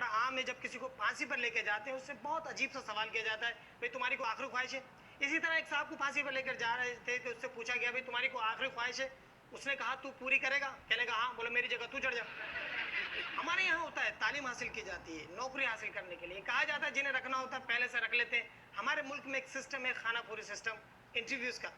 बड़ा आम है, जब किसी को फांसी पर लेके जाते हैं उससे बहुत अजीब सा सवाल किया जाता है, भाई तुम्हारी को आखिरी ख्वाहिश है। इसी तरह एक साहब को फांसी पर लेकर जा रहे थे तो उससे पूछा गया, भाई तुम्हारी को आखिरी ख्वाहिश है? उसने कहा तू पूरी करेगा? कहने का हाँ। बोले मेरी जगह तू चढ़ जा। हमारे यहाँ होता है तालीम हासिल की जाती है नौकरी हासिल करने के लिए, कहा जाता है जिन्हें रखना होता है पहले से रख लेते हैं। हमारे मुल्क में एक सिस्टम है खानापुरी सिस्टम, इंटरव्यूज का।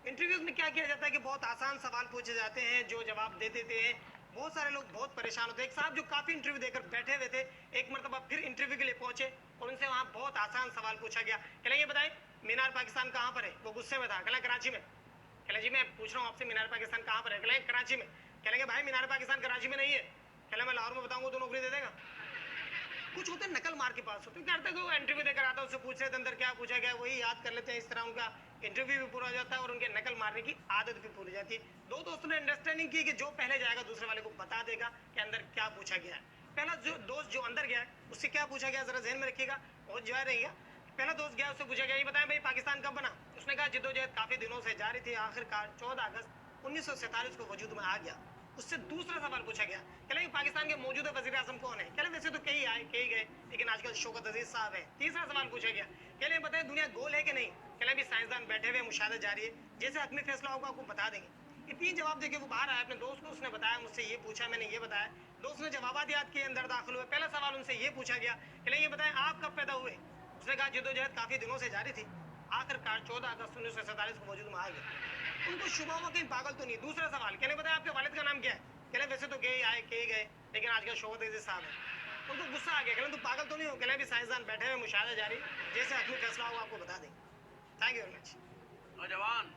इंटरव्यूज में क्या किया जाता है कि बहुत आसान सवाल पूछे जाते हैं, जो जवाब दे देते हैं बहुत सारे लोग बहुत परेशान होते हैं। एक साहब जो काफी इंटरव्यू देकर बैठे हुए थे, एक मरतबा फिर इंटरव्यू के लिए पहुंचे और उनसे वहां बहुत आसान सवाल पूछा गया। कहले ये बताएं मीनार पाकिस्तान कहाँ पर है? वो गुस्से में था, कहला कराची में। कहले जी मैं पूछ रहा हूँ आपसे मीनार पाकिस्तान कहाँ पर है? कहले कराची में। कहेंगे भाई मीनार पाकिस्तान कराची में नहीं है। कहले मैं लाहौर में बताऊंगा तो नौकरी दे देगा? कुछ होते नकल मार के पास होते, करते को इंटरव्यू देकर आता है, उससे पूछ रहे थे अंदर क्या पूछा गया, वही याद कर लेते हैं। इस तरह उनका इंटरव्यू भी पूरा हो जाता है और उनके नकल मारने की आदत भी पूरी जाती है। दो दोस्तों ने अंडरस्टैंडिंग की कि जो पहले जाएगा दूसरे वाले को बता देगा कि अंदर क्या पूछा गया है। पहला जो दोस्त जो अंदर गया है उससे क्या पूछा गया जरा जहन में रखिएगा, बहुत जो रहेगा। पहला दोस्त गया, उससे पूछा गया ये बताएं भाई पाकिस्तान कब बना? उसने कहा जिद्दोजहद काफी दिनों से जारी थी, आखिरकार 14 अगस्त 1947 को वजूद में आ गया। उससे दूसरा सवाल पूछा गया, कहले पाकिस्तान के मौजूदा वजीर आजम कौन है? कहले वैसे तो कई आए कई गए, लेकिन आजकल शौकत अजीज साहब है। तीसरा सवाल पूछा गया, कहले बताएं दुनिया गोल है कि नहीं? कहले भी साइंसदान बैठे हुए मुशाहिदा जारी है, जैसे हकमी फैसला होगा आपको बता देंगे। ये तीन जवाब देके वो बाहर आया अपने दोस्त को, उसने बताया मुझसे ये पूछा, मैंने ये बताया। दोस्त ने जवाब याद किए, अंदर दाखिल हुए। पहला सवाल उनसे ये पूछा गया, कहले ये बताएं आप कब पैदा हुए? उसने कहा जिद्दोजहद काफी दिनों से जारी थी, आखिरकार 14 अगस्त 1947 को वजूद में आ गया। उनको शुबा हुआ कहीं पागल तो नहीं। दूसरा सवाल, कहले बताएं आपके वालिद का नाम क्या है? कहले वैसे तो गए आए कई गए, लेकिन आजकल शौकत अजीज साहब है। उनको गुस्सा आ गया, कहले तू पागल तो नहीं हो? कहले भी साइंसदान बैठे हुए मुशाहिदा जारी, जैसे हकमी फैसला होगा आपको बता देंगे। Thank you very much. नौजवान